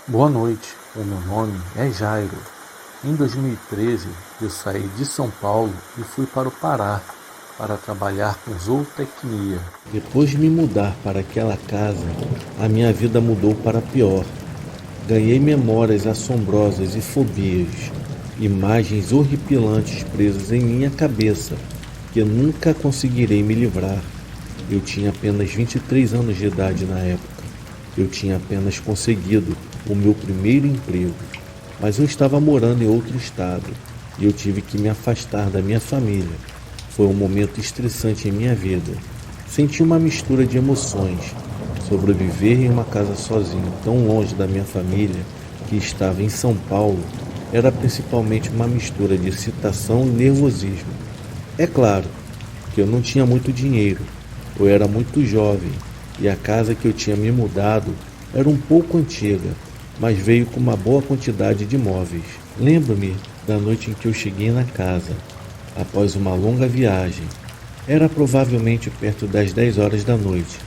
Boa noite, o meu nome é Jairo. Em 2013, eu saí de São Paulo e fui para o Pará para trabalhar com zootecnia. Depois de me mudar para aquela casa, a minha vida mudou para pior. Ganhei memórias assombrosas e fobias, imagens horripilantes presas em minha cabeça que nunca conseguirei me livrar. Eu tinha apenas 23 anos de idade na época. Eu tinha apenas conseguido o meu primeiro emprego, mas eu estava morando em outro estado e eu tive que me afastar da minha família. Foi um momento estressante em minha vida. Senti uma mistura de emoções. Sobreviver em uma casa sozinho, tão longe da minha família, que estava em São Paulo, era principalmente uma mistura de excitação e nervosismo. É claro que eu não tinha muito dinheiro, eu era muito jovem e a casa que eu tinha me mudado era um pouco antiga, mas veio com uma boa quantidade de móveis. Lembro-me da noite em que eu cheguei na casa, após uma longa viagem. Era provavelmente perto das 10 horas da noite.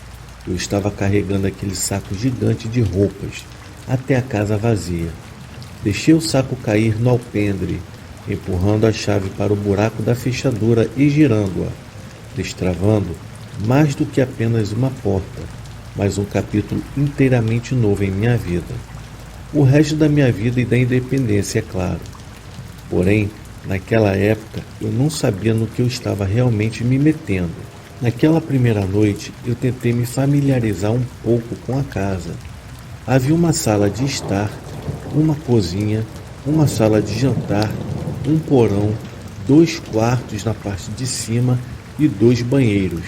Eu estava carregando aquele saco gigante de roupas até a casa vazia. Deixei o saco cair no alpendre, empurrando a chave para o buraco da fechadura e girando-a, destravando mais do que apenas uma porta, mas um capítulo inteiramente novo em minha vida. O resto da minha vida e da independência, é claro. Porém, naquela época, eu não sabia no que eu estava realmente me metendo. Naquela primeira noite, eu tentei me familiarizar um pouco com a casa. Havia uma sala de estar, uma cozinha, uma sala de jantar, um porão, 2 quartos na parte de cima e 2 banheiros.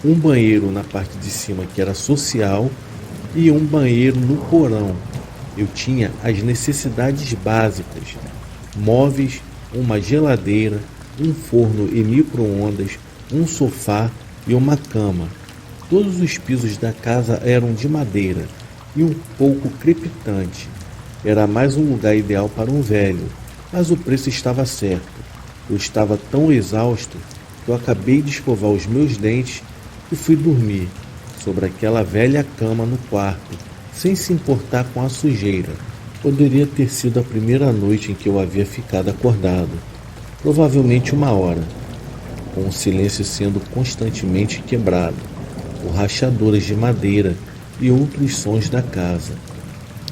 Um banheiro na parte de cima que era social e um banheiro no porão. Eu tinha as necessidades básicas: móveis, uma geladeira, um forno e micro-ondas, um sofá e uma cama. Todos os pisos da casa eram de madeira e um pouco crepitante. Era mais um lugar ideal para um velho, mas o preço estava certo. Eu estava tão exausto que eu acabei de escovar os meus dentes e fui dormir sobre aquela velha cama no quarto, sem se importar com a sujeira. Poderia ter sido a primeira noite em que eu havia ficado acordado, provavelmente 1 hora, com o silêncio sendo constantemente quebrado por rachaduras de madeira e outros sons da casa.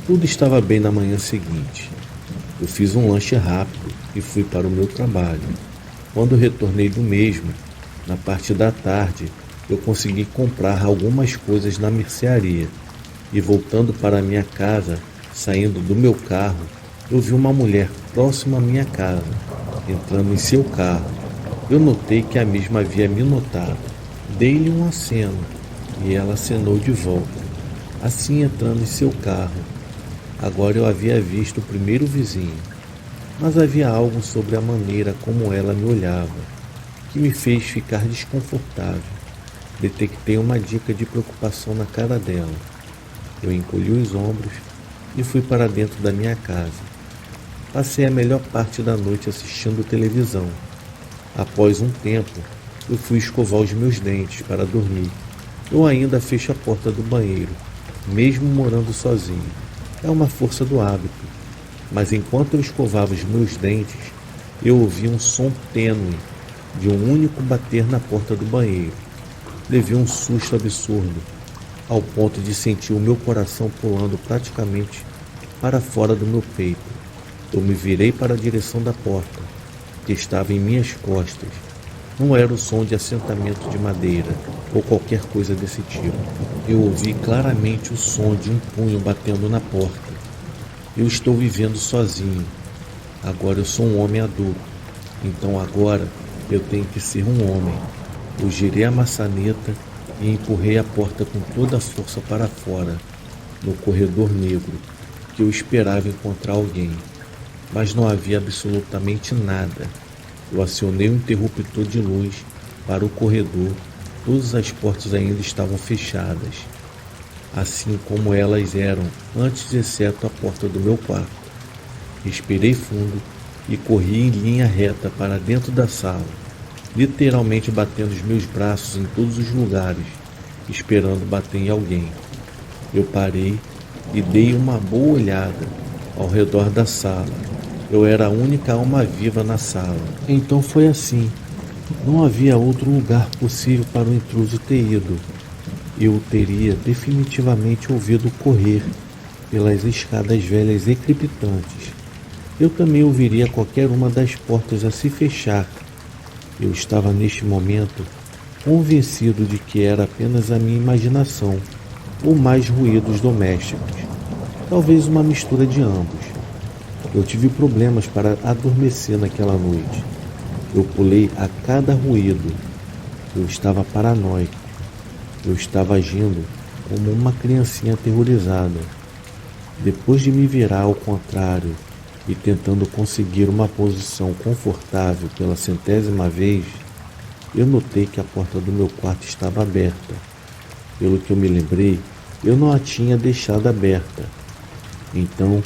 Tudo estava bem na manhã seguinte. Eu fiz um lanche rápido e fui para o meu trabalho. Quando retornei do mesmo, na parte da tarde, eu consegui comprar algumas coisas na mercearia e, voltando para minha casa, saindo do meu carro, eu vi uma mulher próxima à minha casa, entrando em seu carro. Eu notei que a mesma havia me notado. Dei-lhe um aceno e ela acenou de volta, assim entrando em seu carro. Agora eu havia visto o primeiro vizinho, mas havia algo sobre a maneira como ela me olhava que me fez ficar desconfortável. Detectei uma dica de preocupação na cara dela. Eu encolhi os ombros e fui para dentro da minha casa. Passei a melhor parte da noite assistindo televisão. Após um tempo, eu fui escovar os meus dentes para dormir. Eu ainda fecho a porta do banheiro, mesmo morando sozinho. É uma força do hábito. Mas enquanto eu escovava os meus dentes, eu ouvi um som tênue de um único bater na porta do banheiro. Levei um susto absurdo, ao ponto de sentir o meu coração pulando praticamente para fora do meu peito. Eu me virei para a direção da porta, que estava em minhas costas. Não era o som de assentamento de madeira ou qualquer coisa desse tipo. Eu ouvi claramente o som de um punho batendo na porta. Eu estou vivendo sozinho. Agora eu sou um homem adulto. Então agora eu tenho que ser um homem. Eu girei a maçaneta e empurrei a porta com toda a força para fora, no corredor negro, que eu esperava encontrar alguém. Mas não havia absolutamente nada. Eu acionei o interruptor de luz para o corredor. Todas as portas ainda estavam fechadas, assim como elas eram antes, exceto a porta do meu quarto. Respirei fundo e corri em linha reta para dentro da sala, literalmente batendo os meus braços em todos os lugares, esperando bater em alguém. Eu parei e dei uma boa olhada ao redor da sala. Eu era a única alma viva na sala. Então foi assim. Não havia outro lugar possível para o intruso ter ido. Eu o teria definitivamente ouvido correr pelas escadas velhas e crepitantes. Eu também ouviria qualquer uma das portas a se fechar. Eu estava neste momento convencido de que era apenas a minha imaginação ou mais ruídos domésticos. Talvez uma mistura de ambos. Eu tive problemas para adormecer naquela noite. Eu pulei a cada ruído. Eu estava paranoico. Eu estava agindo como uma criancinha aterrorizada. Depois de me virar ao contrário e tentando conseguir uma posição confortável pela 100ª vez, eu notei que a porta do meu quarto estava aberta. Pelo que eu me lembrei, eu não a tinha deixado aberta. Então,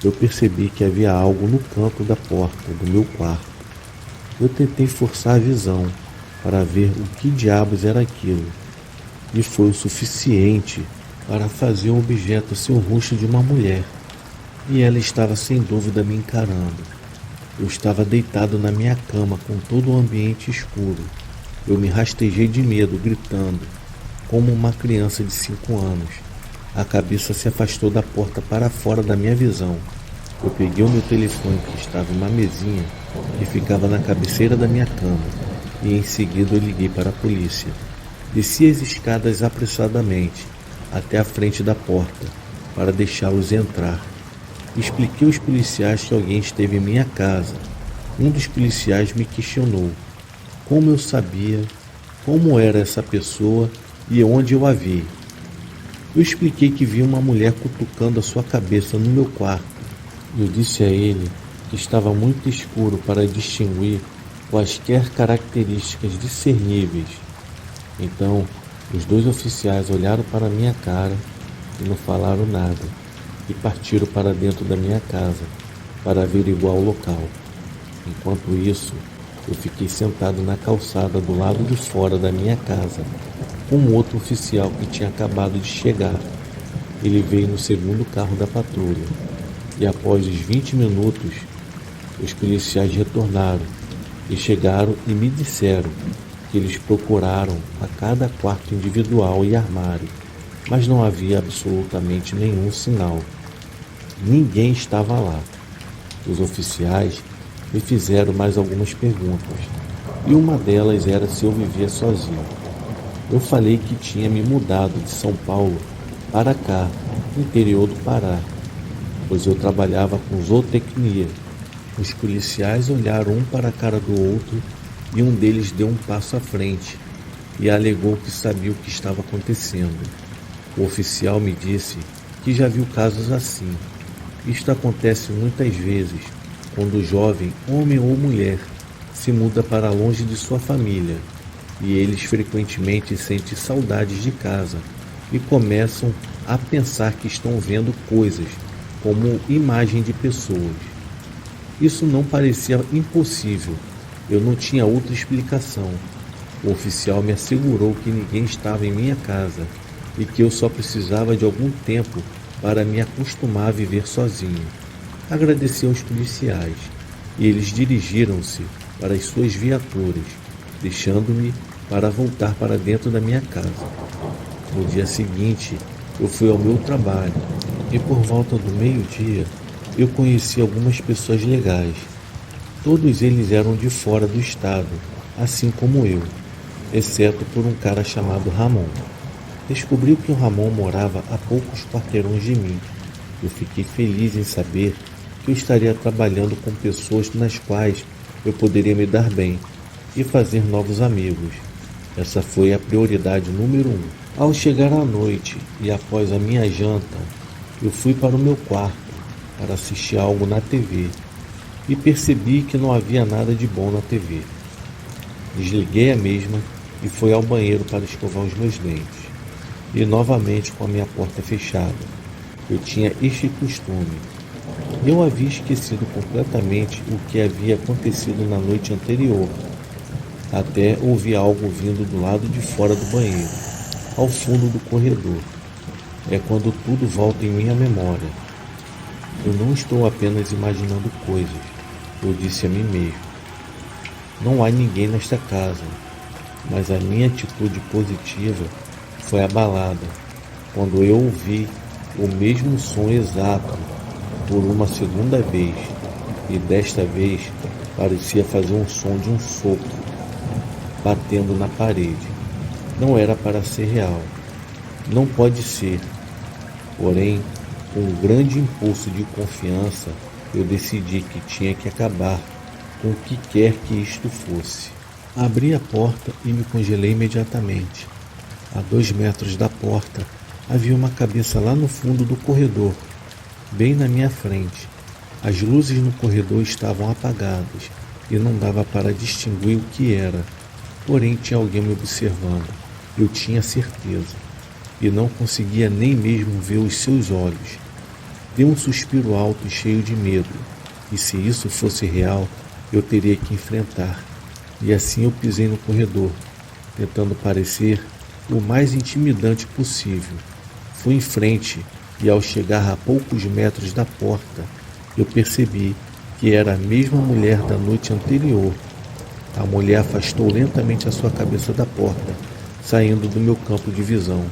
eu percebi que havia algo no canto da porta do meu quarto. Eu tentei forçar a visão para ver o que diabos era aquilo, e foi o suficiente para fazer o objeto ser o rosto de uma mulher, e ela estava sem dúvida me encarando. Eu estava deitado na minha cama com todo o ambiente escuro. Eu me rastejei de medo, gritando, como uma criança de 5 anos. A cabeça se afastou da porta para fora da minha visão. Eu peguei o meu telefone, que estava em uma mesinha que ficava na cabeceira da minha cama, e em seguida eu liguei para a polícia. Desci as escadas apressadamente até a frente da porta para deixá-los entrar. Expliquei aos policiais que alguém esteve em minha casa. Um dos policiais me questionou como eu sabia como era essa pessoa e onde eu a vi. Eu expliquei que vi uma mulher cutucando a sua cabeça no meu quarto. Eu disse a ele que estava muito escuro para distinguir quaisquer características discerníveis. Então, os 2 oficiais olharam para minha cara e não falaram nada, e partiram para dentro da minha casa para averiguar o local. Enquanto isso, eu fiquei sentado na calçada do lado de fora da minha casa, com um outro oficial que tinha acabado de chegar. Ele veio no segundo carro da patrulha, e após os 20 minutos, os policiais retornaram e chegaram e me disseram que eles procuraram a cada quarto individual e armário, mas não havia absolutamente nenhum sinal. Ninguém estava lá. Os oficiais me fizeram mais algumas perguntas, e uma delas era se eu vivia sozinho. Eu falei que tinha me mudado de São Paulo para cá, no interior do Pará, pois eu trabalhava com zootecnia. Os policiais olharam um para a cara do outro e um deles deu um passo à frente e alegou que sabia o que estava acontecendo. O oficial me disse que já viu casos assim. Isto acontece muitas vezes quando o jovem, homem ou mulher, se muda para longe de sua família, e eles frequentemente sentem saudades de casa e começam a pensar que estão vendo coisas, como imagem de pessoas. Isso não parecia impossível. Eu não tinha outra explicação. O oficial me assegurou que ninguém estava em minha casa e que eu só precisava de algum tempo para me acostumar a viver sozinho. Agradeci aos policiais e eles dirigiram-se para as suas viaturas, deixando-me para voltar para dentro da minha casa. No dia seguinte, eu fui ao meu trabalho e por volta do meio-dia eu conheci algumas pessoas legais. Todos eles eram de fora do estado, assim como eu, exceto por um cara chamado Ramon. Descobri que o Ramon morava a poucos quarteirões de mim. Eu fiquei feliz em saber que eu estaria trabalhando com pessoas nas quais eu poderia me dar bem e fazer novos amigos. Essa foi a prioridade número 1. Ao chegar à noite e após a minha janta, eu fui para o meu quarto para assistir algo na TV e percebi que não havia nada de bom na TV. Desliguei a mesma e fui ao banheiro para escovar os meus dentes. E novamente com a minha porta fechada. Eu tinha este costume. Eu havia esquecido completamente o que havia acontecido na noite anterior. Até ouvi algo vindo do lado de fora do banheiro, ao fundo do corredor. é quando tudo volta em minha memória. Eu não estou apenas imaginando coisas, eu disse a mim mesmo. Não há ninguém nesta casa, mas a minha atitude positiva foi abalada quando eu ouvi o mesmo som exato por uma segunda vez, e desta vez parecia fazer um som de um sopro batendo na parede. Não era para ser real. Não pode ser. Porém, com um grande impulso de confiança, eu decidi que tinha que acabar com o que quer que isto fosse. Abri a porta e me congelei imediatamente. A 2 metros da porta, havia uma cabeça lá no fundo do corredor, bem na minha frente. As luzes no corredor estavam apagadas e não dava para distinguir o que era. Porém, tinha alguém me observando. Eu tinha certeza. E não conseguia nem mesmo ver os seus olhos. Dei um suspiro alto e cheio de medo. E se isso fosse real, eu teria que enfrentar. E assim eu pisei no corredor, tentando parecer o mais intimidante possível. Fui em frente e ao chegar a poucos metros da porta, eu percebi que era a mesma mulher da noite anterior. A mulher afastou lentamente a sua cabeça da porta, saindo do meu campo de visão.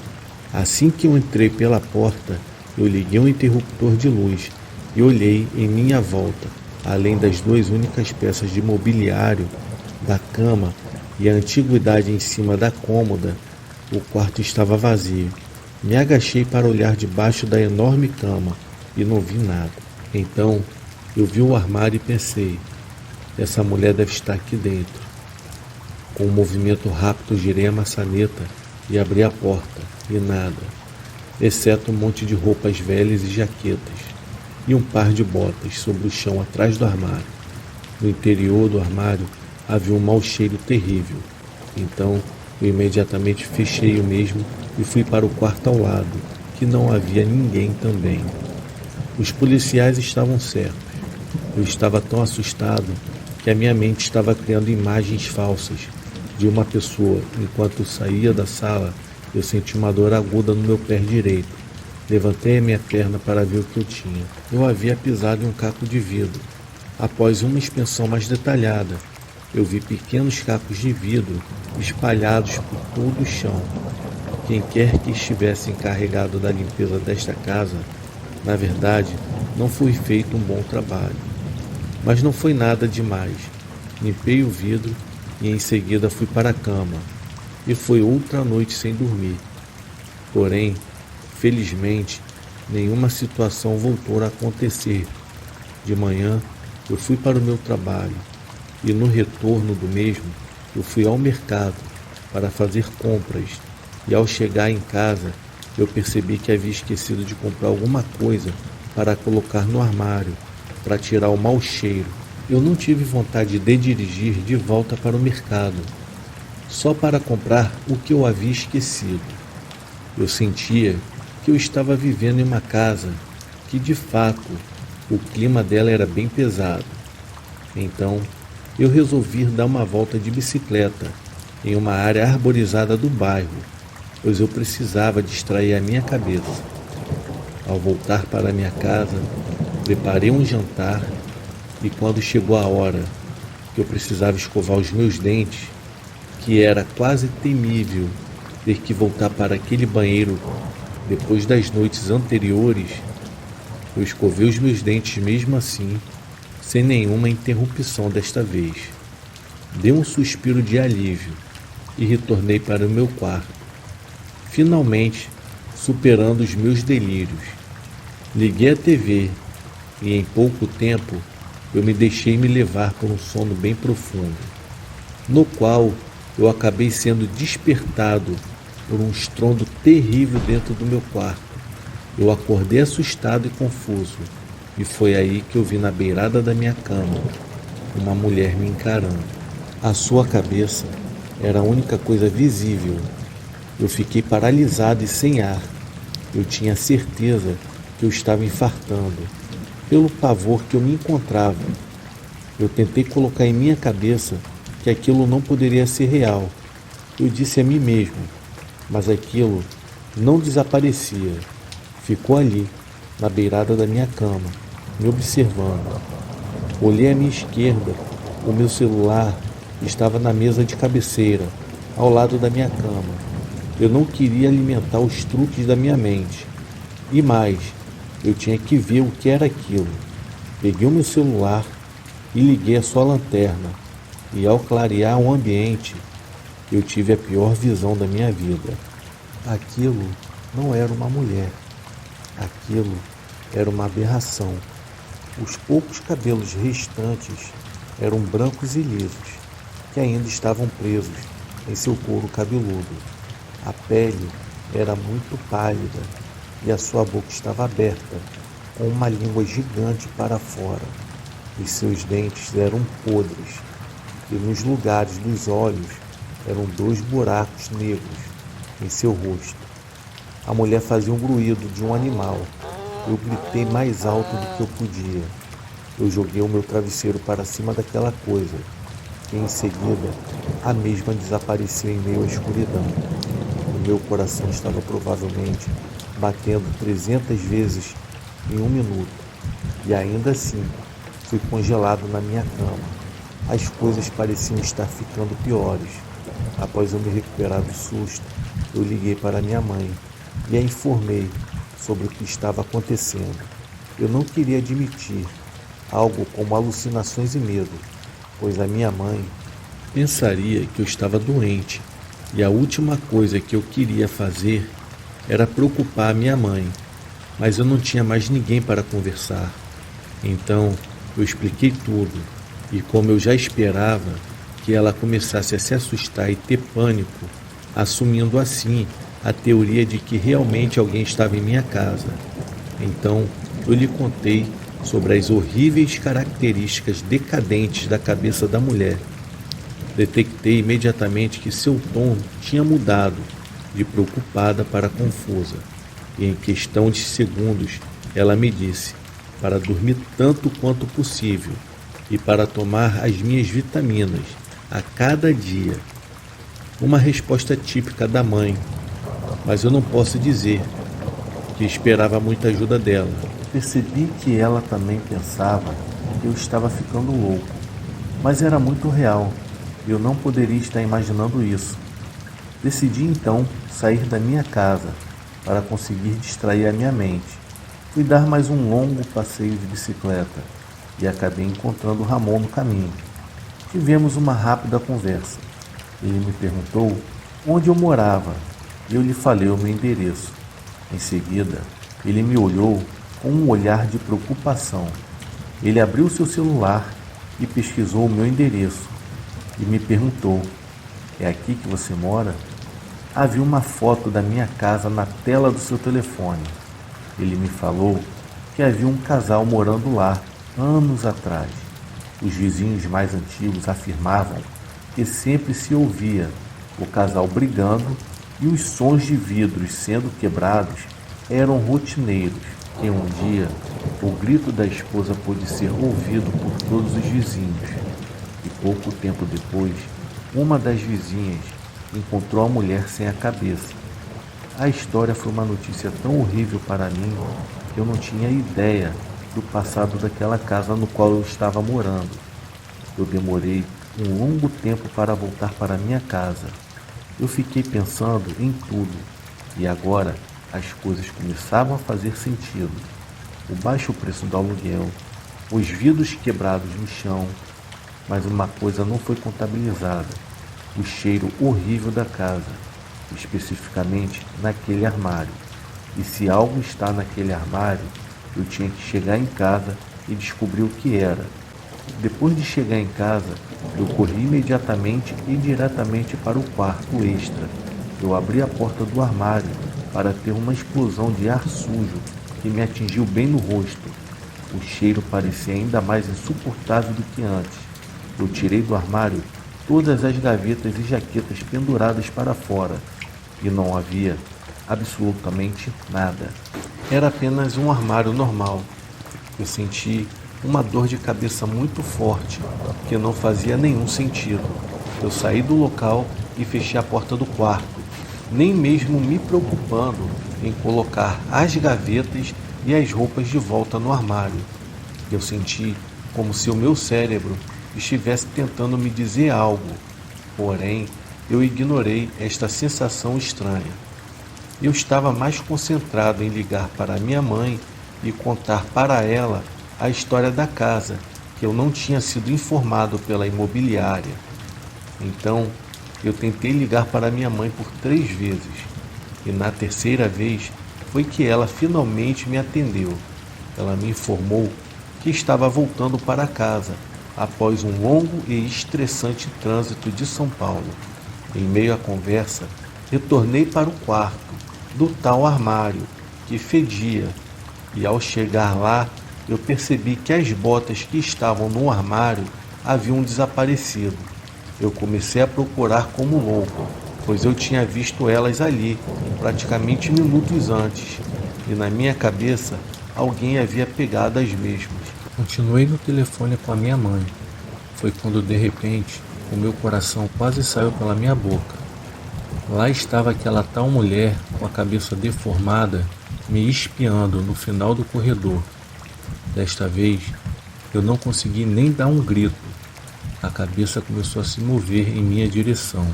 Assim que eu entrei pela porta, eu liguei um interruptor de luz e olhei em minha volta. Além das 2 únicas peças de mobiliário, da cama e a antiguidade em cima da cômoda, o quarto estava vazio. Me agachei para olhar debaixo da enorme cama e não vi nada. Então, eu vi o armário e pensei, essa mulher deve estar aqui dentro. Com um movimento rápido, girei a maçaneta e abri a porta, e nada, exceto um monte de roupas velhas e jaquetas, e um par de botas sobre o chão atrás do armário. No interior do armário havia um mau cheiro terrível. Então, eu imediatamente fechei o mesmo e fui para o quarto ao lado, que não havia ninguém também. Os policiais estavam certos. Eu estava tão assustado que a minha mente estava criando imagens falsas de uma pessoa. Enquanto eu saía da sala, eu senti uma dor aguda no meu pé direito. Levantei a minha perna para ver o que eu tinha. Eu havia pisado em um caco de vidro. Após uma inspeção mais detalhada, eu vi pequenos cacos de vidro espalhados por todo o chão. Quem quer que estivesse encarregado da limpeza desta casa, na verdade, não foi feito um bom trabalho. Mas não foi nada demais. Limpei o vidro e em seguida fui para a cama. E foi outra noite sem dormir. Porém, felizmente, nenhuma situação voltou a acontecer. De manhã, eu fui para o meu trabalho e no retorno do mesmo, eu fui ao mercado para fazer compras e ao chegar em casa, eu percebi que havia esquecido de comprar alguma coisa para colocar no armário, para tirar o mau cheiro. Eu não tive vontade de dirigir de volta para o mercado, só para comprar o que eu havia esquecido. Eu sentia que eu estava vivendo em uma casa que, de fato, o clima dela era bem pesado. Então, eu resolvi dar uma volta de bicicleta em uma área arborizada do bairro, pois eu precisava distrair a minha cabeça. Ao voltar para minha casa, preparei um jantar e quando chegou a hora que eu precisava escovar os meus dentes, que era quase temível ter que voltar para aquele banheiro depois das noites anteriores, eu escovei os meus dentes mesmo assim, sem nenhuma interrupção desta vez. Dei um suspiro de alívio e retornei para o meu quarto, finalmente superando os meus delírios. Liguei a TV e em pouco tempo eu me deixei me levar por um sono bem profundo, no qual eu acabei sendo despertado por um estrondo terrível dentro do meu quarto. Eu acordei assustado e confuso, e foi aí que eu vi na beirada da minha cama uma mulher me encarando. A sua cabeça era a única coisa visível. Eu fiquei paralisado e sem ar. Eu tinha certeza que eu estava infartando, pelo pavor que eu me encontrava. Eu tentei colocar em minha cabeça que aquilo não poderia ser real. Eu disse a mim mesmo, mas aquilo não desaparecia. Ficou ali, na beirada da minha cama, me observando. Olhei à minha esquerda, o meu celular estava na mesa de cabeceira, ao lado da minha cama. Eu não queria alimentar os truques da minha mente. E mais, eu tinha que ver o que era aquilo. Peguei o meu celular e liguei a sua lanterna. E ao clarear o ambiente, eu tive a pior visão da minha vida. Aquilo não era uma mulher. Aquilo era uma aberração. Os poucos cabelos restantes eram brancos e lisos, que ainda estavam presos em seu couro cabeludo. A pele era muito pálida e a sua boca estava aberta, com uma língua gigante para fora. Os seus dentes eram podres e nos lugares dos olhos eram 2 buracos negros em seu rosto. A mulher fazia um grunhido de um animal. Eu gritei mais alto do que eu podia. Eu joguei o meu travesseiro para cima daquela coisa e em seguida a mesma desapareceu em meio à escuridão. O meu coração estava provavelmente batendo 300 vezes em 1 minuto e ainda assim fui congelado na minha cama. As coisas pareciam estar ficando piores. Após eu me recuperar do susto, eu liguei para minha mãe e a informei sobre o que estava acontecendo. Eu não queria admitir algo como alucinações e medo, pois a minha mãe pensaria que eu estava doente e a última coisa que eu queria fazer era preocupar a minha mãe, mas eu não tinha mais ninguém para conversar. Então eu expliquei tudo e, como eu já esperava, que ela começasse a se assustar e ter pânico, assumindo assim a teoria de que realmente alguém estava em minha casa. Então eu lhe contei sobre as horríveis características decadentes da cabeça da mulher. Detectei imediatamente que seu tom tinha mudado de preocupada para confusa, e em questão de segundos ela me disse para dormir tanto quanto possível e para tomar as minhas vitaminas a cada dia. Uma resposta típica da mãe, mas eu não posso dizer que esperava muita ajuda dela. Percebi que ela também pensava que eu estava ficando louco, mas era muito real e eu não poderia estar imaginando isso. Decidi então sair da minha casa para conseguir distrair a minha mente. Fui dar mais um longo passeio de bicicleta e acabei encontrando Ramon no caminho. Tivemos uma rápida conversa. Ele me perguntou onde eu morava e eu lhe falei o meu endereço. Em seguida, ele me olhou com um olhar de preocupação. Ele abriu seu celular e pesquisou o meu endereço e me perguntou: "É aqui que você mora?" Havia uma foto da minha casa na tela do seu telefone. Ele me falou que havia um casal morando lá anos atrás. Os vizinhos mais antigos afirmavam que sempre se ouvia o casal brigando e os sons de vidros sendo quebrados eram rotineiros. E um dia, o grito da esposa pôde ser ouvido por todos os vizinhos. E pouco tempo depois, uma das vizinhas encontrou a mulher sem a cabeça. A história foi uma notícia tão horrível para mim que eu não tinha ideia do passado daquela casa no qual eu estava morando. Eu demorei um longo tempo para voltar para minha casa. Eu fiquei pensando em tudo e agora as coisas começavam a fazer sentido. O baixo preço do aluguel, os vidros quebrados no chão, mas uma coisa não foi contabilizada: o cheiro horrível da casa, especificamente naquele armário. E se algo está naquele armário, eu tinha que chegar em casa e descobrir o que era. Depois de chegar em casa, eu corri imediatamente e diretamente para o quarto extra. Eu abri a porta do armário para ter uma explosão de ar sujo que me atingiu bem no rosto. O cheiro parecia ainda mais insuportável do que antes. Eu tirei do armário todas as gavetas e jaquetas penduradas para fora e não havia absolutamente nada. Era apenas um armário normal. Eu senti uma dor de cabeça muito forte que não fazia nenhum sentido. Eu saí do local e fechei a porta do quarto, nem mesmo me preocupando em colocar as gavetas e as roupas de volta no armário. Eu senti como se o meu cérebro estivesse tentando me dizer algo, porém eu ignorei esta sensação estranha. Eu estava mais concentrado em ligar para minha mãe e contar para ela a história da casa, que eu não tinha sido informado pela imobiliária. Então, eu tentei ligar para minha mãe por 3 vezes, e na terceira vez foi que ela finalmente me atendeu. Ela me informou que estava voltando para casa após um longo e estressante trânsito de São Paulo. Em meio à conversa, retornei para o quarto do tal armário que fedia, e ao chegar lá, eu percebi que as botas que estavam no armário haviam desaparecido. Eu comecei a procurar como louco, pois eu tinha visto elas ali, praticamente minutos antes, e na minha cabeça alguém havia pegado as mesmas. Continuei no telefone com a minha mãe. Foi quando de repente o meu coração quase saiu pela minha boca. Lá estava aquela tal mulher com a cabeça deformada me espiando no final do corredor. Desta vez eu não consegui nem dar um grito. A cabeça começou a se mover em minha direção,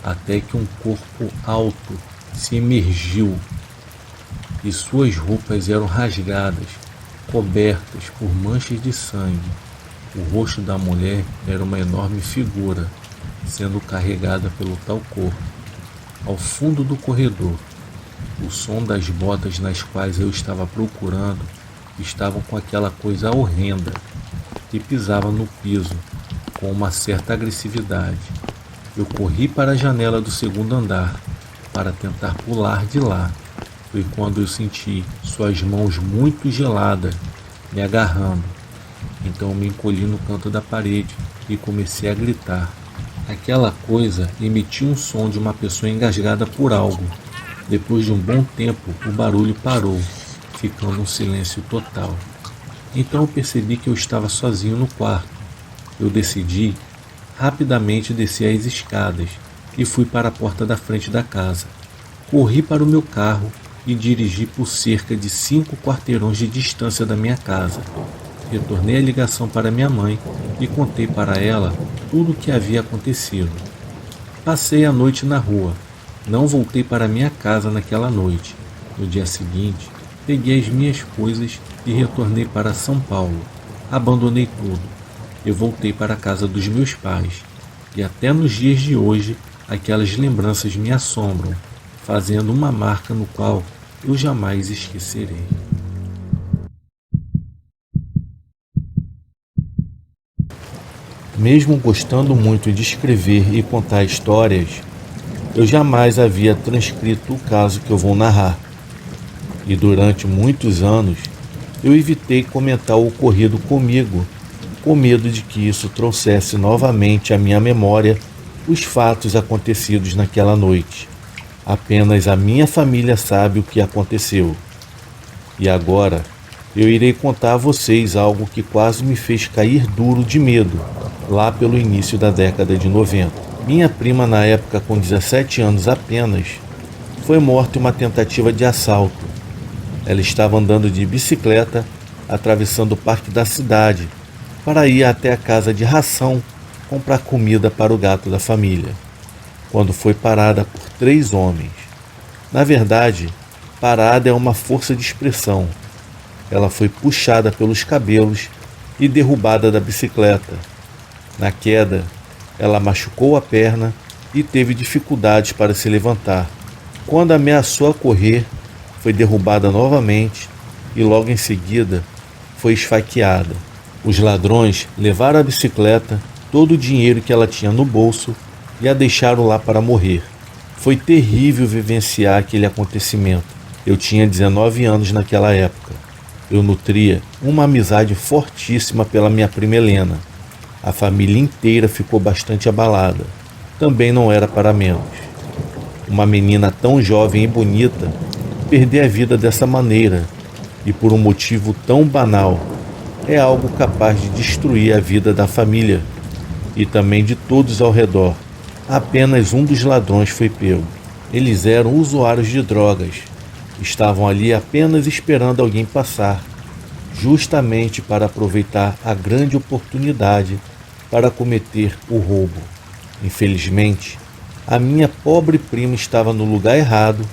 até que um corpo alto se emergiu e suas roupas eram rasgadas, cobertas por manchas de sangue. O rosto da mulher era uma enorme figura, sendo carregada pelo tal corpo. Ao fundo do corredor, o som das botas nas quais eu estava procurando estavam com aquela coisa horrenda que pisava no piso com uma certa agressividade. Eu corri para a janela do segundo andar para tentar pular de lá. Foi quando eu senti suas mãos muito geladas me agarrando. Então me encolhi no canto da parede e comecei a gritar. Aquela coisa emitia um som de uma pessoa engasgada por algo. Depois de um bom tempo, o barulho parou, ficando um silêncio total. Então eu percebi que eu estava sozinho no quarto. Eu decidi rapidamente descer as escadas e fui para a porta da frente da casa. Corri para o meu carro e dirigi por cerca de 5 quarteirões de distância da minha casa. Retornei a ligação para minha mãe e contei para ela tudo o que havia acontecido. Passei a noite na rua. Não voltei para minha casa naquela noite. No dia seguinte, peguei as minhas coisas e retornei para São Paulo. Abandonei tudo. Eu voltei para a casa dos meus pais. E até nos dias de hoje, aquelas lembranças me assombram, fazendo uma marca no qual eu jamais esquecerei. Mesmo gostando muito de escrever e contar histórias, eu jamais havia transcrito o caso que eu vou narrar. E durante muitos anos, eu evitei comentar o ocorrido comigo, com medo de que isso trouxesse novamente à minha memória os fatos acontecidos naquela noite. Apenas a minha família sabe o que aconteceu. E agora, eu irei contar a vocês algo que quase me fez cair duro de medo, lá pelo início da década de 90. Minha prima, na época com 17 anos apenas, foi morta em uma tentativa de assalto. Ela estava andando de bicicleta, atravessando o parque da cidade, para ir até a casa de ração comprar comida para o gato da família, quando foi parada por 3 homens. Na verdade, parada é uma força de expressão. Ela foi puxada pelos cabelos e derrubada da bicicleta. Na queda, ela machucou a perna e teve dificuldades para se levantar. Quando ameaçou a correr, foi derrubada novamente e logo em seguida foi esfaqueada. Os ladrões levaram a bicicleta, todo o dinheiro que ela tinha no bolso e a deixaram lá para morrer. Foi terrível vivenciar aquele acontecimento. Eu tinha 19 anos naquela época. Eu nutria uma amizade fortíssima pela minha prima Helena. A família inteira ficou bastante abalada. Também não era para menos. Uma menina tão jovem e bonita perder a vida dessa maneira e por um motivo tão banal é algo capaz de destruir a vida da família e também de todos ao redor. Apenas um dos ladrões foi pego. Eles eram usuários de drogas estavam ali apenas esperando alguém passar, justamente para aproveitar a grande oportunidade para cometer o roubo. Infelizmente, a minha pobre prima estava no lugar errado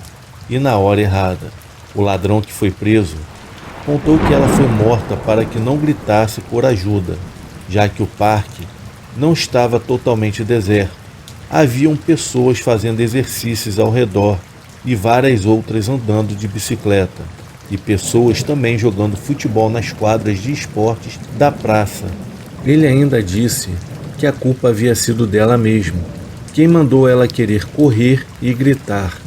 e na hora errada. O ladrão que foi preso contou que ela foi morta para que não gritasse por ajuda, já que o parque não estava totalmente deserto. Haviam pessoas fazendo exercícios ao redor e várias outras andando de bicicleta, e pessoas também jogando futebol nas quadras de esportes da praça. Ele ainda disse que a culpa havia sido dela mesma. Quem mandou ela querer correr e gritar?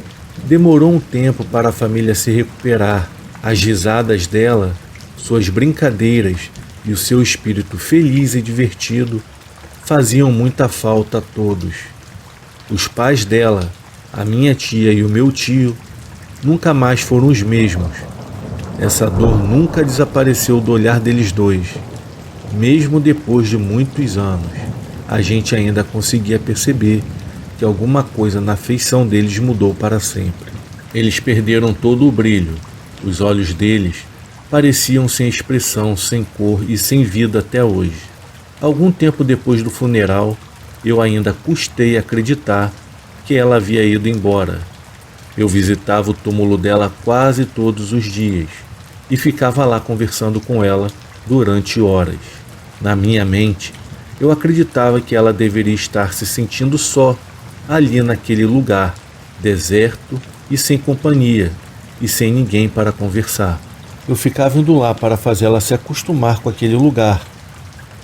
Demorou um tempo para a família se recuperar. As risadas dela, suas brincadeiras e o seu espírito feliz e divertido faziam muita falta a todos. Os pais dela, a minha tia e o meu tio, nunca mais foram os mesmos. Essa dor nunca desapareceu do olhar deles dois. Mesmo depois de muitos anos, a gente ainda conseguia perceber que alguma coisa na feição deles mudou para sempre. Eles perderam todo o brilho. Os olhos deles pareciam sem expressão, sem cor e sem vida até hoje. Algum tempo depois do funeral, eu ainda custei acreditar que ela havia ido embora. Eu visitava o túmulo dela quase todos os dias e ficava lá conversando com ela durante horas. Na minha mente, eu acreditava que ela deveria estar se sentindo só ali naquele lugar, deserto e sem companhia, e sem ninguém para conversar. Eu ficava indo lá para fazê-la se acostumar com aquele lugar,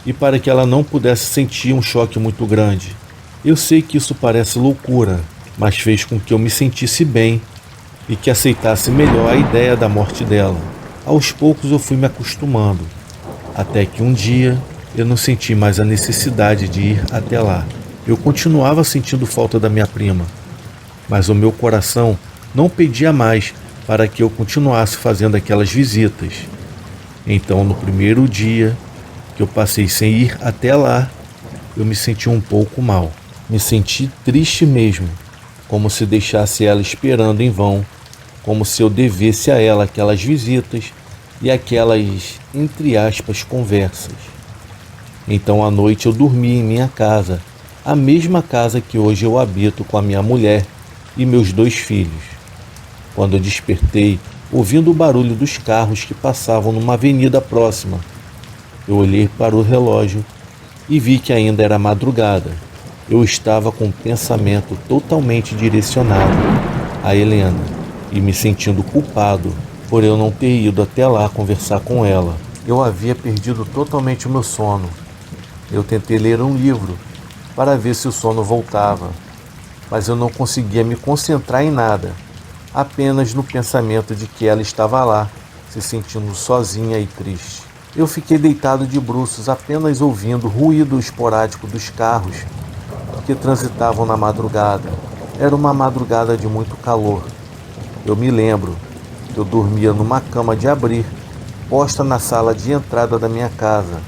e para que ela não pudesse sentir um choque muito grande. Eu sei que isso parece loucura, mas fez com que eu me sentisse bem e que aceitasse melhor a ideia da morte dela. Aos poucos eu fui me acostumando, até que um dia eu não senti mais a necessidade de ir até lá. Eu continuava sentindo falta da minha prima, mas o meu coração não pedia mais para que eu continuasse fazendo aquelas visitas. Então, no primeiro dia que eu passei sem ir até lá, eu me senti um pouco mal. Me senti triste mesmo, como se deixasse ela esperando em vão, como se eu devesse a ela aquelas visitas e aquelas, entre aspas, conversas. Então, à noite eu dormi em minha casa, a mesma casa que hoje eu habito com a minha mulher e meus 2 filhos. Quando eu despertei, ouvindo o barulho dos carros que passavam numa avenida próxima, eu olhei para o relógio e vi que ainda era madrugada. Eu estava com o pensamento totalmente direcionado a Helena e me sentindo culpado por eu não ter ido até lá conversar com ela. Eu havia perdido totalmente o meu sono. Eu tentei ler um livro para ver se o sono voltava, mas eu não conseguia me concentrar em nada, apenas no pensamento de que ela estava lá, se sentindo sozinha e triste. Eu fiquei deitado de bruços, apenas ouvindo o ruído esporádico dos carros que transitavam na madrugada. Era uma madrugada de muito calor. Eu me lembro que eu dormia numa cama de abrir, posta na sala de entrada da minha casa,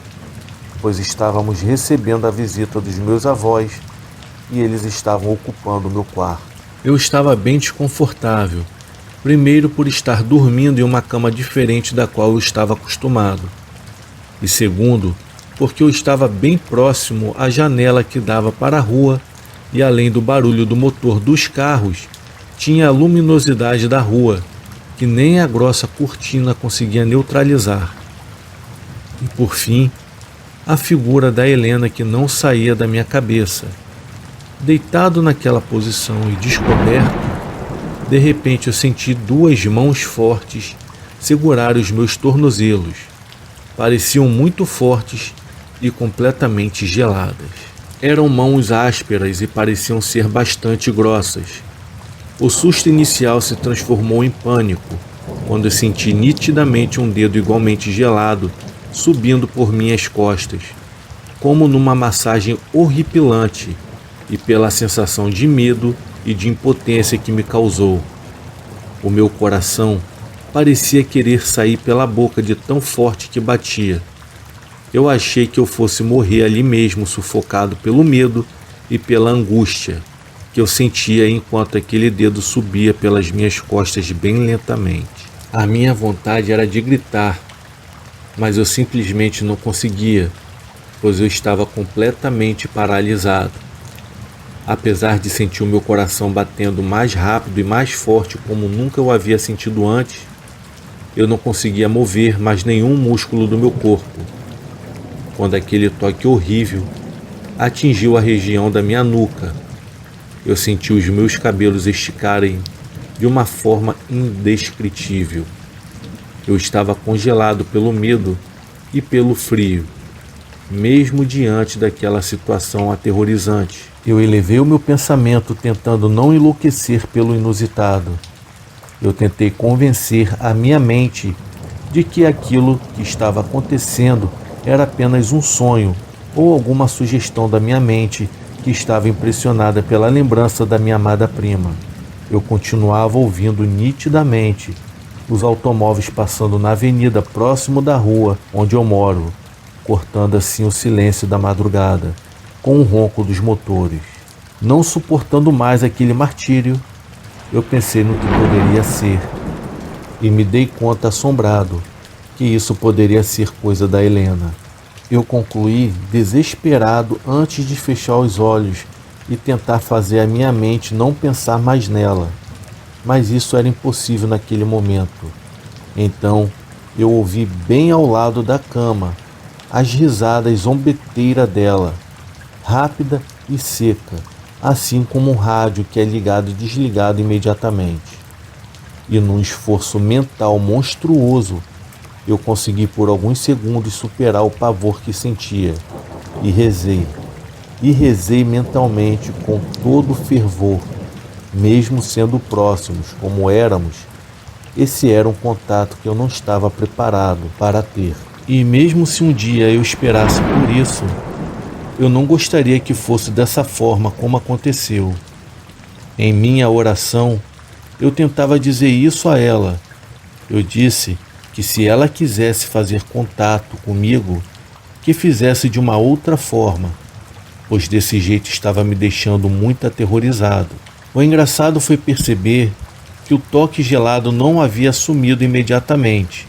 pois estávamos recebendo a visita dos meus avós e eles estavam ocupando o meu quarto. Eu estava bem desconfortável, primeiro por estar dormindo em uma cama diferente da qual eu estava acostumado, e segundo, porque eu estava bem próximo à janela que dava para a rua e além do barulho do motor dos carros, tinha a luminosidade da rua, que nem a grossa cortina conseguia neutralizar. E por fim, a figura da Helena que não saía da minha cabeça. Deitado naquela posição e descoberto, de repente eu senti 2 mãos fortes segurar os meus tornozelos. Pareciam muito fortes e completamente geladas. Eram mãos ásperas e pareciam ser bastante grossas. O susto inicial se transformou em pânico, quando eu senti nitidamente um dedo igualmente gelado subindo por minhas costas, como numa massagem horripilante, e pela sensação de medo e de impotência que me causou. O meu coração parecia querer sair pela boca de tão forte que batia. Eu achei que eu fosse morrer ali mesmo, sufocado pelo medo e pela angústia. que eu sentia enquanto aquele dedo subia pelas minhas costas bem lentamente. A minha vontade era de gritar, mas eu simplesmente não conseguia, pois eu estava completamente paralisado. Apesar de sentir o meu coração batendo mais rápido e mais forte como nunca eu havia sentido antes, eu não conseguia mover mais nenhum músculo do meu corpo. Quando aquele toque horrível atingiu a região da minha nuca, eu senti os meus cabelos esticarem de uma forma indescritível. Eu estava congelado pelo medo e pelo frio, mesmo diante daquela situação aterrorizante. Eu elevei o meu pensamento tentando não enlouquecer pelo inusitado. Eu tentei convencer a minha mente de que aquilo que estava acontecendo era apenas um sonho ou alguma sugestão da minha mente que estava impressionada pela lembrança da minha amada prima. Eu continuava ouvindo nitidamente os automóveis passando na avenida próximo da rua onde eu moro, cortando assim o silêncio da madrugada, com o ronco dos motores. Não suportando mais aquele martírio, eu pensei no que poderia ser, e me dei conta assombrado que isso poderia ser coisa da Helena. Eu concluí desesperado antes de fechar os olhos e tentar fazer a minha mente não pensar mais nela, mas isso era impossível naquele momento. Então eu ouvi bem ao lado da cama as risadas zombeteiras dela, rápida e seca, assim como um rádio que é ligado e desligado imediatamente. E num esforço mental monstruoso, eu consegui por alguns segundos superar o pavor que sentia, e rezei mentalmente com todo fervor, mesmo sendo próximos como éramos. Esse era um contato que eu não estava preparado para ter. E mesmo se um dia eu esperasse por isso, eu não gostaria que fosse dessa forma como aconteceu. Em minha oração, eu tentava dizer isso a ela. Eu disse que se ela quisesse fazer contato comigo, que fizesse de uma outra forma, pois desse jeito estava me deixando muito aterrorizado. O engraçado foi perceber que o toque gelado não havia sumido imediatamente.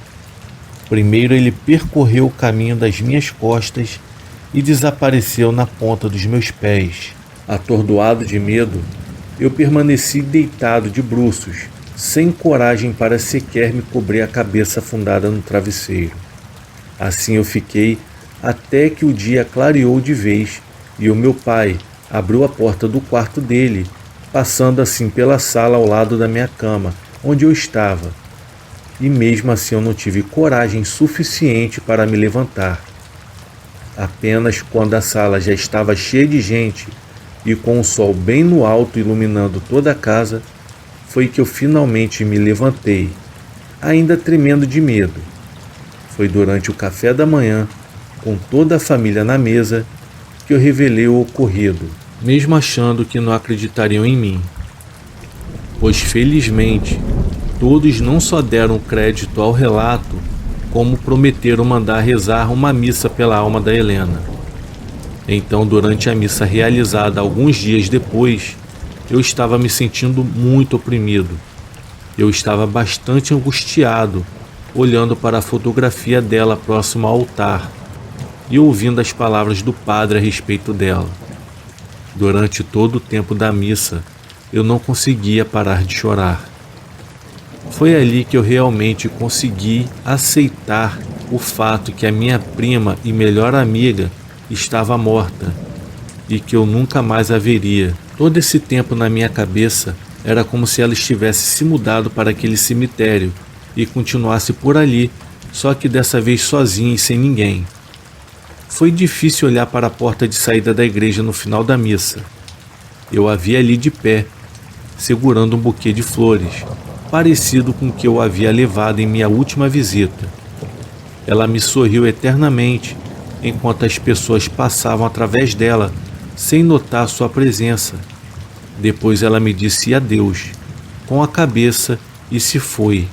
Primeiro ele percorreu o caminho das minhas costas e desapareceu na ponta dos meus pés. Atordoado de medo, eu permaneci deitado de bruços, sem coragem para sequer me cobrir a cabeça afundada no travesseiro. Assim eu fiquei até que o dia clareou de vez e o meu pai abriu a porta do quarto dele, passando assim pela sala ao lado da minha cama, onde eu estava. E mesmo assim eu não tive coragem suficiente para me levantar. Apenas quando a sala já estava cheia de gente e com o sol bem no alto iluminando toda a casa, foi que eu finalmente me levantei, ainda tremendo de medo. Foi durante o café da manhã, com toda a família na mesa, que eu revelei o ocorrido, mesmo achando que não acreditariam em mim. Pois felizmente, todos não só deram crédito ao relato, como prometeram mandar rezar uma missa pela alma da Helena. Então, durante a missa realizada alguns dias depois, eu estava me sentindo muito oprimido. Eu estava bastante angustiado, olhando para a fotografia dela próximo ao altar e ouvindo as palavras do padre a respeito dela. Durante todo o tempo da missa, eu não conseguia parar de chorar. Foi ali que eu realmente consegui aceitar o fato que a minha prima e melhor amiga estava morta e que eu nunca mais a veria. Todo esse tempo na minha cabeça era como se ela estivesse se mudado para aquele cemitério e continuasse por ali, só que dessa vez sozinha e sem ninguém. Foi difícil olhar para a porta de saída da igreja no final da missa. Eu a vi ali de pé, segurando um buquê de flores, parecido com o que eu havia levado em minha última visita. Ela me sorriu eternamente, enquanto as pessoas passavam através dela, sem notar sua presença. Depois ela me disse adeus, com a cabeça, e se foi.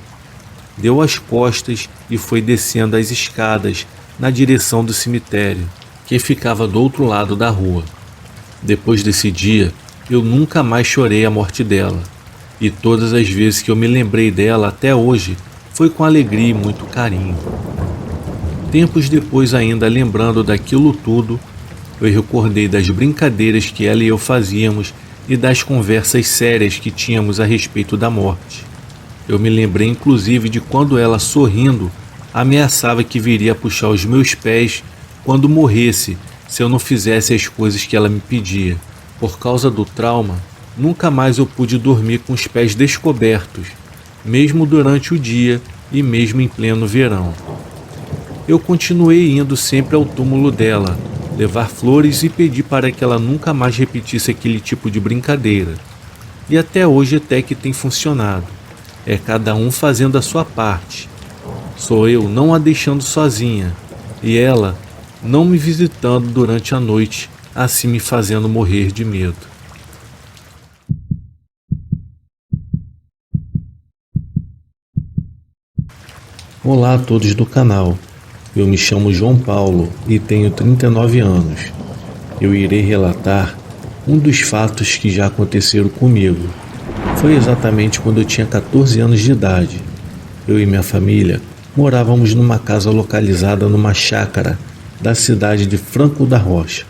Deu as costas e foi descendo as escadas na direção do cemitério, que ficava do outro lado da rua. Depois desse dia, eu nunca mais chorei a morte dela. E todas as vezes que eu me lembrei dela até hoje, foi com alegria e muito carinho. Tempos depois, ainda lembrando daquilo tudo, eu recordei das brincadeiras que ela e eu fazíamos e das conversas sérias que tínhamos a respeito da morte. Eu me lembrei inclusive de quando ela, sorrindo, ameaçava que viria puxar os meus pés quando morresse se eu não fizesse as coisas que ela me pedia. Por causa do trauma, nunca mais eu pude dormir com os pés descobertos, mesmo durante o dia e mesmo em pleno verão. Eu continuei indo sempre ao túmulo dela, levar flores e pedir para que ela nunca mais repetisse aquele tipo de brincadeira. E até hoje até que tem funcionado. É cada um fazendo a sua parte. Sou eu não a deixando sozinha, e ela não me visitando durante a noite, assim me fazendo morrer de medo. Olá a todos do canal. Eu me chamo João Paulo e tenho 39 anos. Eu irei relatar um dos fatos que já aconteceram comigo. Foi exatamente quando eu tinha 14 anos de idade. Eu e minha família morávamos numa casa localizada numa chácara da cidade de Franco da Rocha,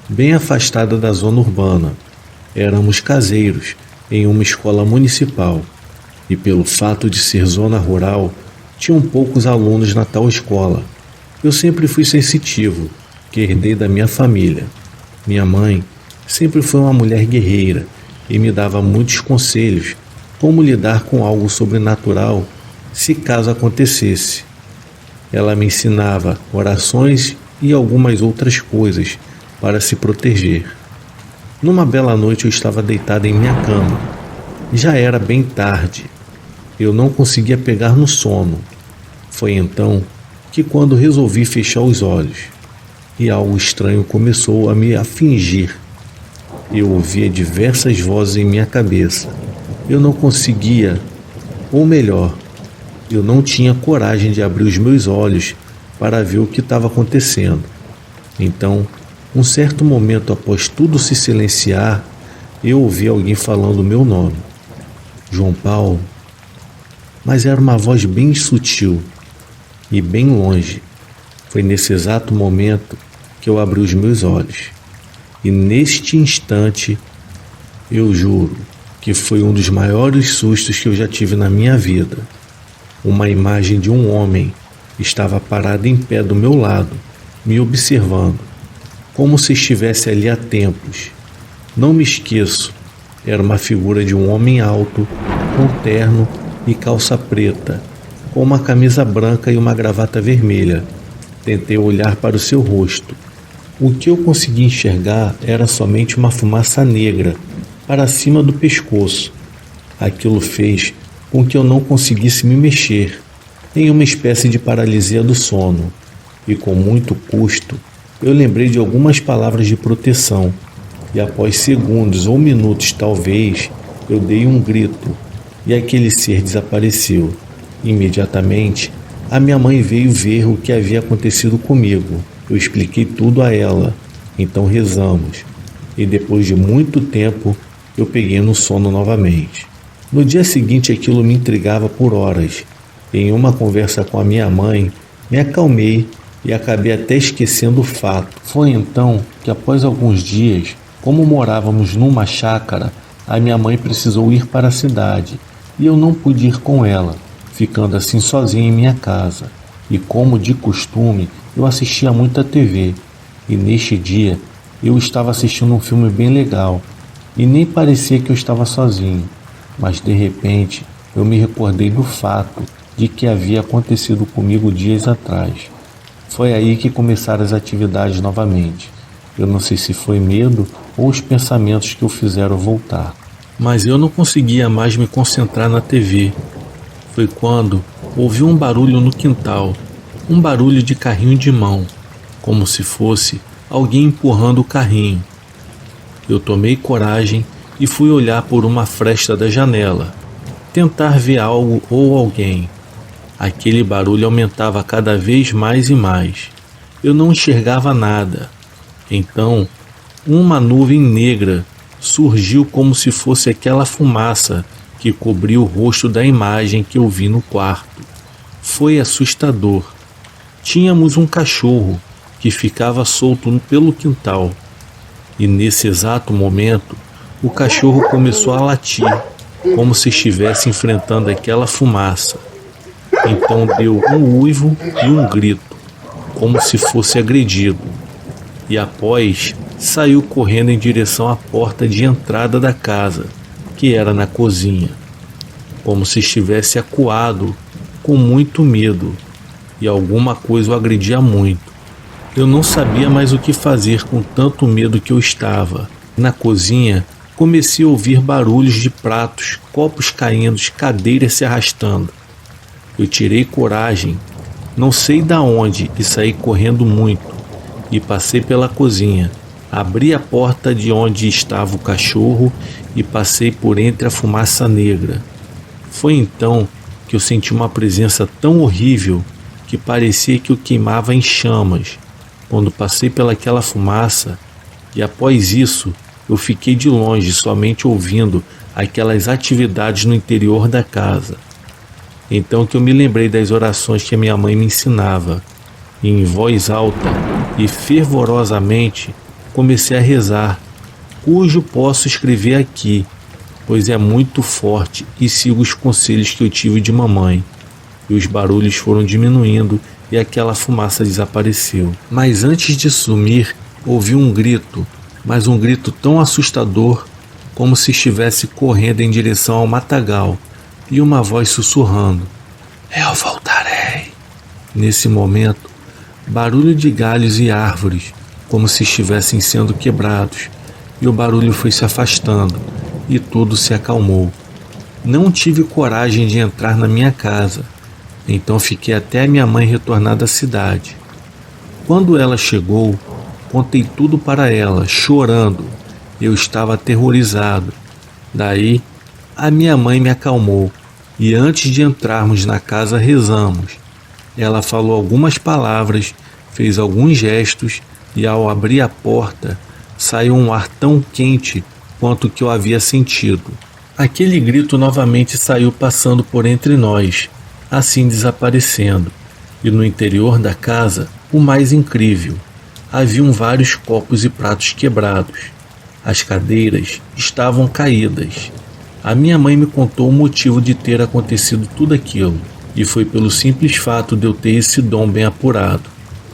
bem afastada da zona urbana. Éramos caseiros em uma escola municipal e, pelo fato de ser zona rural, tinham poucos alunos na tal escola. Eu sempre fui sensitivo, que herdei da minha família. Minha mãe sempre foi uma mulher guerreira e me dava muitos conselhos como lidar com algo sobrenatural se caso acontecesse. Ela me ensinava orações e algumas outras coisas para se proteger. Numa bela noite eu estava deitado em minha cama. Já era bem tarde. Eu não conseguia pegar no sono. Foi então que quando resolvi fechar os olhos e algo estranho começou a me afligir. Eu ouvia diversas vozes em minha cabeça. Eu não conseguia, ou melhor, eu não tinha coragem de abrir os meus olhos para ver o que estava acontecendo. Então, um certo momento após tudo se silenciar, eu ouvi alguém falando o meu nome. João Paulo. Mas era uma voz bem sutil e bem longe. Foi nesse exato momento que eu abri os meus olhos. E neste instante, eu juro que foi um dos maiores sustos que eu já tive na minha vida. Uma imagem de um homem estava parado em pé do meu lado, me observando, como se estivesse ali há tempos. Não me esqueço, era uma figura de um homem alto, com terno e calça preta, com uma camisa branca e uma gravata vermelha. Tentei olhar para o seu rosto. O que eu consegui enxergar era somente uma fumaça negra para cima do pescoço. Aquilo fez com que eu não conseguisse me mexer, em uma espécie de paralisia do sono. E com muito custo, eu lembrei de algumas palavras de proteção. E após segundos ou minutos talvez, eu dei um grito e aquele ser desapareceu. Imediatamente, a minha mãe veio ver o que havia acontecido comigo. Eu expliquei tudo a ela, então rezamos, e depois de muito tempo, eu peguei no sono novamente. No dia seguinte, aquilo me intrigava por horas. Em uma conversa com a minha mãe, me acalmei e acabei até esquecendo o fato. Foi então que, após alguns dias, como morávamos numa chácara, a minha mãe precisou ir para a cidade e eu não pude ir com ela, ficando assim sozinho em minha casa. E como de costume, eu assistia muito a TV. E neste dia, eu estava assistindo um filme bem legal. E nem parecia que eu estava sozinho. Mas de repente, eu me recordei do fato de que havia acontecido comigo dias atrás. Foi aí que começaram as atividades novamente. Eu não sei se foi medo ou os pensamentos que o fizeram voltar. Mas eu não conseguia mais me concentrar na TV. Foi quando ouvi um barulho no quintal, um barulho de carrinho de mão, como se fosse alguém empurrando o carrinho. Eu tomei coragem e fui olhar por uma fresta da janela, tentar ver algo ou alguém. Aquele barulho aumentava cada vez mais e mais. Eu não enxergava nada. Então, uma nuvem negra surgiu como se fosse aquela fumaça que cobriu o rosto da imagem que eu vi no quarto. Foi assustador. Tínhamos um cachorro que ficava solto pelo quintal. E nesse exato momento, o cachorro começou a latir, como se estivesse enfrentando aquela fumaça. Então deu um uivo e um grito, como se fosse agredido. E após, saiu correndo em direção à porta de entrada da casa, que era na cozinha, como se estivesse acuado, com muito medo, e alguma coisa o agredia muito. Eu não sabia mais o que fazer com tanto medo que eu estava. Na cozinha, comecei a ouvir barulhos de pratos, copos caindo, cadeiras se arrastando. Eu tirei coragem, não sei da onde, e saí correndo muito, e passei pela cozinha. Abri a porta de onde estava o cachorro e passei por entre a fumaça negra. Foi então que eu senti uma presença tão horrível que parecia que eu queimava em chamas. Quando passei pelaquela fumaça, e após isso eu fiquei de longe somente ouvindo aquelas atividades no interior da casa. Então que eu me lembrei das orações que a minha mãe me ensinava, e em voz alta e fervorosamente comecei a rezar, cujo posso escrever aqui, pois é muito forte e sigo os conselhos que eu tive de mamãe. E os barulhos foram diminuindo e aquela fumaça desapareceu. Mas antes de sumir, ouvi um grito, mas um grito tão assustador como se estivesse correndo em direção ao matagal, e uma voz sussurrando: "Eu voltarei." Nesse momento, barulho de galhos e árvores, como se estivessem sendo quebrados, e o barulho foi se afastando, e tudo se acalmou. Não tive coragem de entrar na minha casa, então fiquei até a minha mãe retornar da cidade. Quando ela chegou, contei tudo para ela, chorando. Eu estava aterrorizado. Daí, a minha mãe me acalmou, e antes de entrarmos na casa rezamos. Ela falou algumas palavras, fez alguns gestos, e ao abrir a porta, saiu um ar tão quente quanto o que eu havia sentido. Aquele grito novamente saiu passando por entre nós, assim desaparecendo, e no interior da casa, o mais incrível, haviam vários copos e pratos quebrados. As cadeiras estavam caídas. A minha mãe me contou o motivo de ter acontecido tudo aquilo, e foi pelo simples fato de eu ter esse dom bem apurado.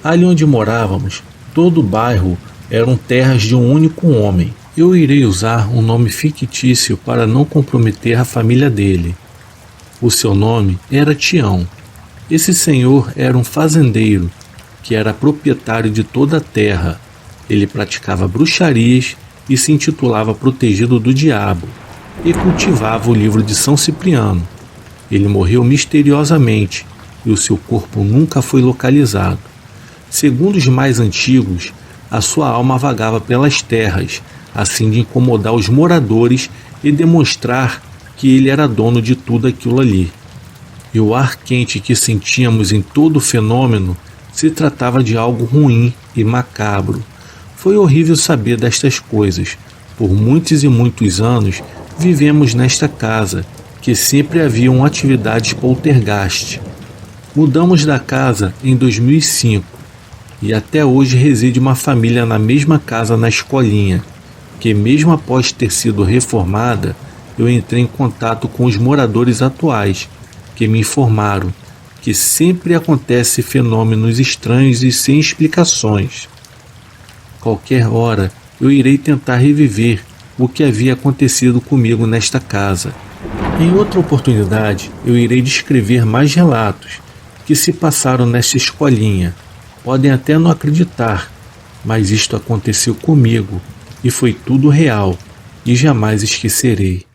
Ali onde morávamos, todo o bairro eram terras de um único homem. Eu irei usar um nome fictício para não comprometer a família dele. O seu nome era Tião. Esse senhor era um fazendeiro, que era proprietário de toda a terra. Ele praticava bruxarias e se intitulava Protegido do Diabo, e cultivava o livro de São Cipriano. Ele morreu misteriosamente, e o seu corpo nunca foi localizado. Segundo os mais antigos, a sua alma vagava pelas terras, a fim de incomodar os moradores e demonstrar que ele era dono de tudo aquilo ali. E o ar quente que sentíamos em todo o fenômeno se tratava de algo ruim e macabro. Foi horrível saber destas coisas. Por muitos e muitos anos vivemos nesta casa, que sempre haviam atividades poltergeist. Mudamos da casa em 2005 e até hoje reside uma família na mesma casa na Escolinha, que mesmo após ter sido reformada, eu entrei em contato com os moradores atuais, que me informaram que sempre acontecem fenômenos estranhos e sem explicações. Qualquer hora eu irei tentar reviver o que havia acontecido comigo nesta casa. Em outra oportunidade, eu irei descrever mais relatos que se passaram nesta escolinha. Podem até não acreditar, mas isto aconteceu comigo e foi tudo real e jamais esquecerei.